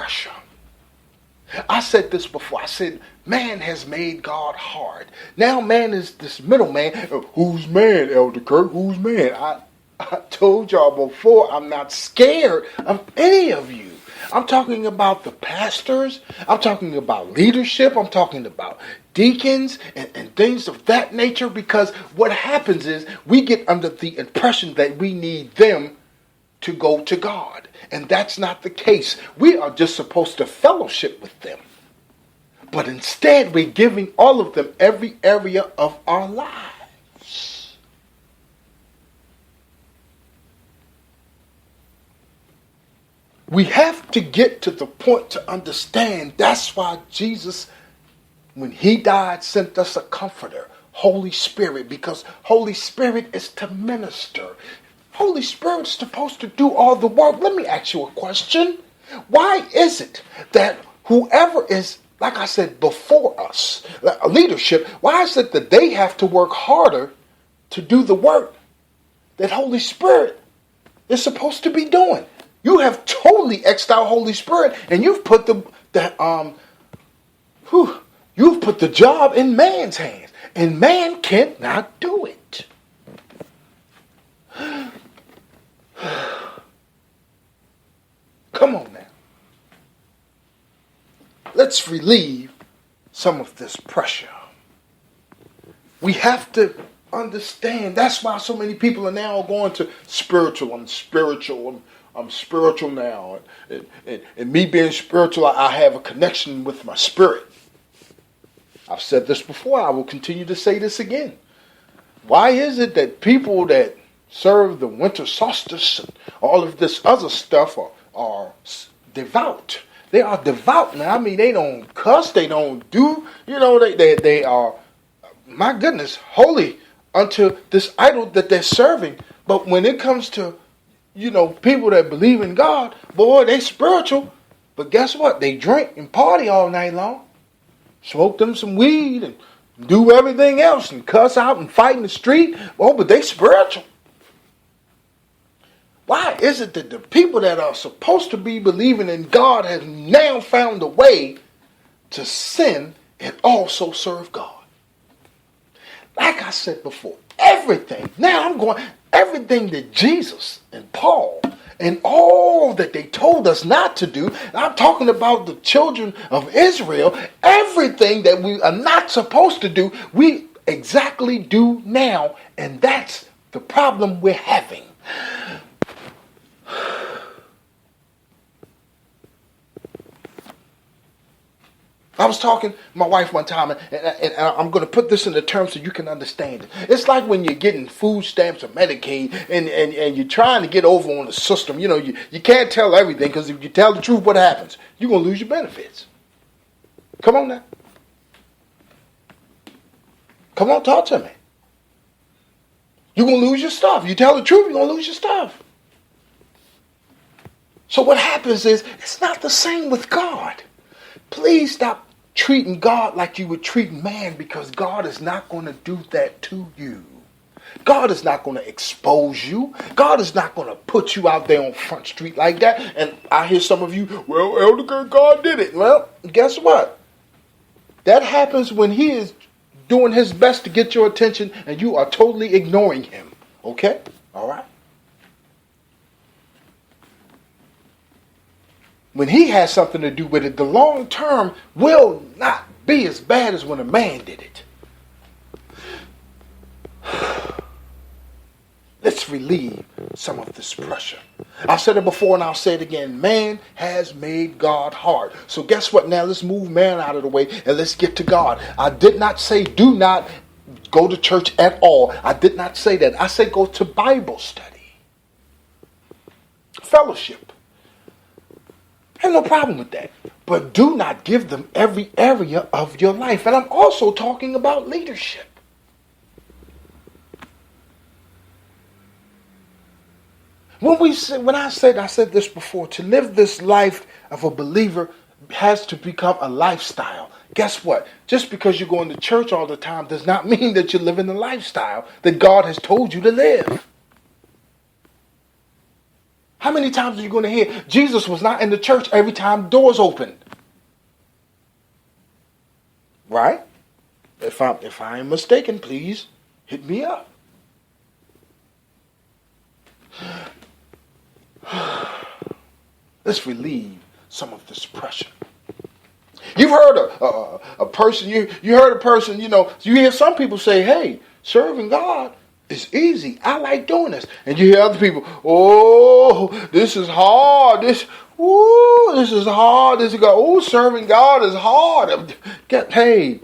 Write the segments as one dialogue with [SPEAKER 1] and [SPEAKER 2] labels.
[SPEAKER 1] pressure. I said this before. I said, man has made God hard. Now man is this middleman. Who's man, Elder Kirk? Who's man? I told y'all before, I'm not scared of any of you. I'm talking about the pastors. I'm talking about leadership. I'm talking about deacons and things of that nature, because what happens is we get under the impression that we need them to go to God. And that's not the case. We are just supposed to fellowship with them. But instead, we're giving all of them every area of our lives. We have to get to the point to understand that's why Jesus, when he died, sent us a comforter, Holy Spirit, because Holy Spirit is to minister. Holy Spirit's supposed to do all the work. Let me ask you a question. Why is it that whoever is, like I said, before us, leadership, why is it that they have to work harder to do the work that Holy Spirit is supposed to be doing? You have totally X'd out Holy Spirit, and you've put you've put the job in man's hands, and man cannot do it. Come on now. Let's relieve some of this pressure. We have to understand. That's why so many people are now going to spiritual. I'm spiritual. I'm spiritual now. And me being spiritual, I have a connection with my spirit. I've said this before. I will continue to say this again. Why is it that people that serve the winter solstice and all of this other stuff are devout? They are devout now. I mean, they don't cuss. They don't do, they are, my goodness, holy unto this idol that they're serving. But when it comes to, people that believe in God, boy, they spiritual. But guess what? They drink and party all night long. Smoke them some weed and do everything else and cuss out and fight in the street. Oh, but they spiritual. Why is it that the people that are supposed to be believing in God have now found a way to sin and also serve God? Like I said before, everything that Jesus and Paul and all that they told us not to do, I'm talking about the children of Israel, everything that we are not supposed to do, we exactly do now. And that's the problem we're having. I was talking to my wife one time, and I'm going to put this in the terms so you can understand it. It's like when you're getting food stamps or Medicaid, and you're trying to get over on the system. You can't tell everything, because if you tell the truth, what happens? You're going to lose your benefits. Come on now. Come on, talk to me. You're going to lose your stuff. You tell the truth, you're going to lose your stuff. So what happens is, it's not the same with God. Please stop treating God like you would treat man, because God is not going to do that to you. God is not going to expose you. God is not going to put you out there on Front Street like that. And I hear some of you, well, Elder Kirk, God did it. Well, guess what? That happens when he is doing his best to get your attention and you are totally ignoring him. Okay? All right? When he has something to do with it, the long term will not be as bad as when a man did it. Let's relieve some of this pressure. I said it before and I'll say it again. Man has made God hard. So guess what? Now let's move man out of the way and let's get to God. I did not say do not go to church at all. I did not say that. I said go to Bible study. Fellowship. I have no problem with that. But do not give them every area of your life. And I'm also talking about leadership. When I said this before, to live this life of a believer has to become a lifestyle. Guess what? Just because you're going to church all the time does not mean that you're living the lifestyle that God has told you to live. How many times are you going to hear Jesus was not in the church every time doors opened? Right? If I am mistaken, please hit me up. Let's relieve some of this pressure. You've heard a person, you heard a person, you hear some people say, hey, serving God is easy. I like doing this. And you hear other people, oh, this is hard. This is hard. Serving God is hard. Hey,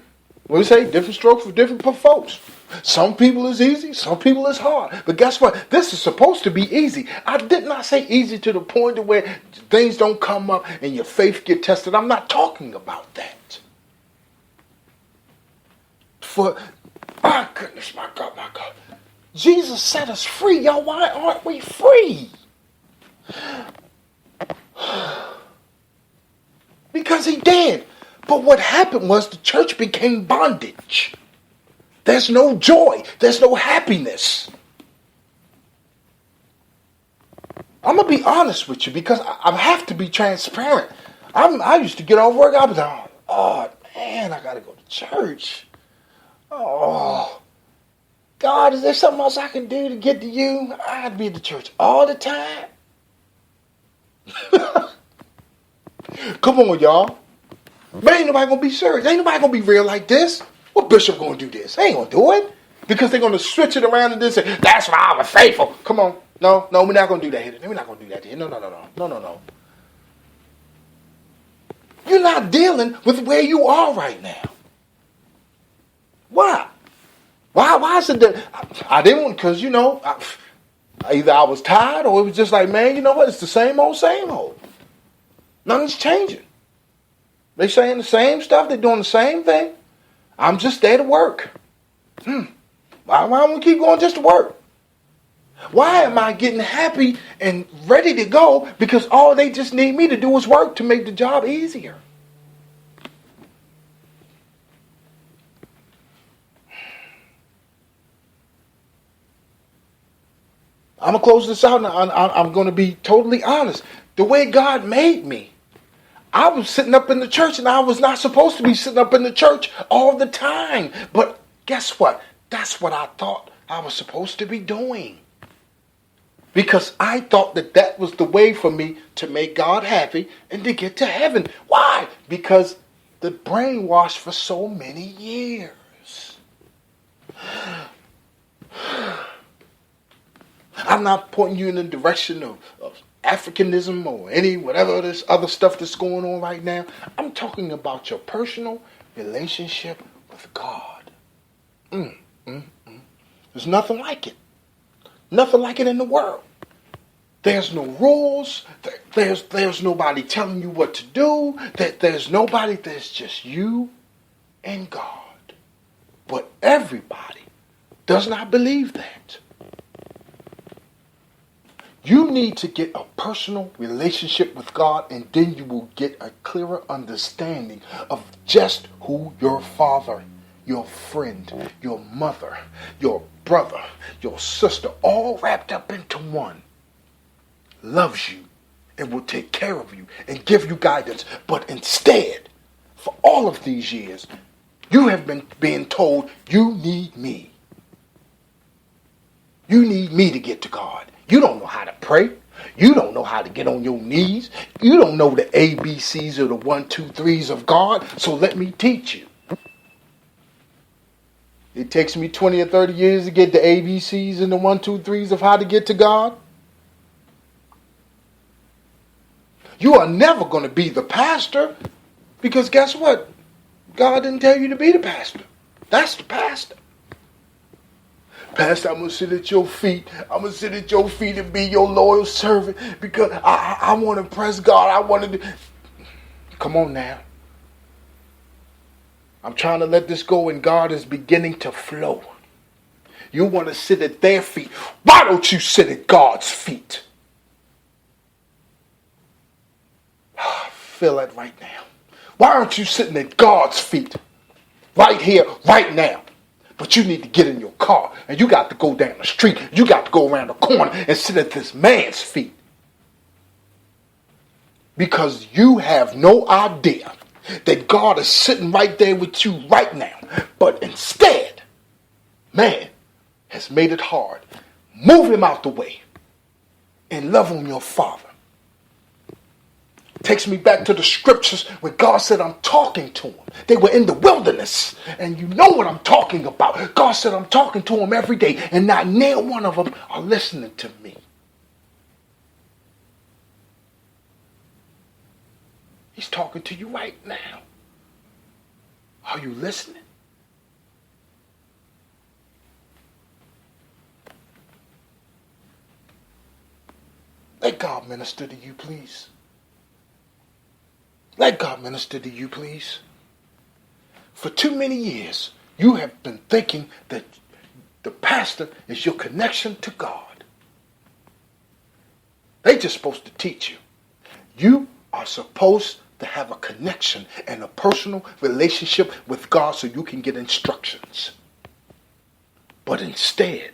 [SPEAKER 1] what do you say? Different strokes for different folks. Some people is easy, some people is hard. But guess what? This is supposed to be easy. I did not say easy to the point of where things don't come up and your faith get tested. I'm not talking about that. My goodness, my God. Jesus set us free, y'all. Why aren't we free? Because he did. But what happened was the church became bondage. There's no joy. There's no happiness. I'm going to be honest with you because I have to be transparent. I used to get off work. I was like, oh, man, I got to go to church. Oh, God, is there something else I can do to get to you? I had to be at the church all the time. Come on, y'all. But ain't nobody going to be serious. Ain't nobody going to be real like this. What bishop going to do this? They ain't going to do it. Because they're going to switch it around and then say, that's why I was faithful. Come on. No, we're not going to do that here. We're not going to do that here. No. You're not dealing with where you are right now. Why? Why is it that I didn't want, because, either I was tired or it was just like, man, you know what? It's the same old. Nothing's changing. They saying the same stuff. They're doing the same thing. I'm just there to work. Why don't we keep going just to work? Why am I getting happy and ready to go? Because all they just need me to do is work to make the job easier. I'm going to close this out and I'm going to be totally honest. The way God made me, I was sitting up in the church and I was not supposed to be sitting up in the church all the time. But guess what? That's what I thought I was supposed to be doing. Because I thought that was the way for me to make God happy and to get to heaven. Why? Because the brainwashed for so many years. I'm not pointing you in the direction of Africanism or any whatever this other stuff that's going on right now. I'm talking about your personal relationship with God. There's nothing like it. Nothing like it in the world. There's no rules. There's nobody telling you what to do. There's nobody. There's just you and God. But everybody does not believe that. You need to get a personal relationship with God, and then you will get a clearer understanding of just who your father, your friend, your mother, your brother, your sister, all wrapped up into one, loves you and will take care of you and give you guidance. But instead, for all of these years, you have been being told you need me. You need me to get to God. You don't know how to pray. You don't know how to get on your knees. You don't know the ABCs or the 1, 2, 3s of God. So let me teach you. It takes me 20 or 30 years to get the ABCs and the 1, 2, 3s of how to get to God. You are never going to be the pastor because guess what? God didn't tell you to be the pastor. That's the pastor. Pastor, I'm going to sit at your feet. I'm going to sit at your feet and be your loyal servant because I want to impress God. I want to do... Come on now. I'm trying to let this go and God is beginning to flow. You want to sit at their feet. Why don't you sit at God's feet? I feel that right now. Why aren't you sitting at God's feet? Right here, right now. But you need to get in your car and you got to go down the street. You got to go around the corner and sit at this man's feet. because you have no idea that God is sitting right there with you right now. But instead, man has made it hard. Move him out the way and love on your Father. Takes me back to the scriptures where God said, I'm talking to them. They were in the wilderness, and you know what I'm talking about. God said, I'm talking to them every day, and not near one of them are listening to me. He's talking to you right now. Are you listening? Let God minister to you, please. Let God minister to you, please. For too many years, you have been thinking that the pastor is your connection to God. They're just supposed to teach you. You are supposed to have a connection and a personal relationship with God so you can get instructions. But instead,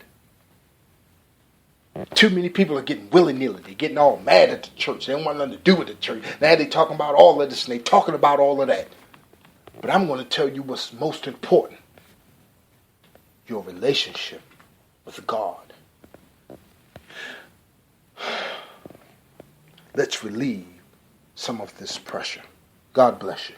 [SPEAKER 1] too many people are getting willy-nilly. They're getting all mad at the church. They don't want nothing to do with the church. Now they're talking about all of this and they're talking about all of that. But I'm going to tell you what's most important. Your relationship with God. Let's relieve some of this pressure. God bless you.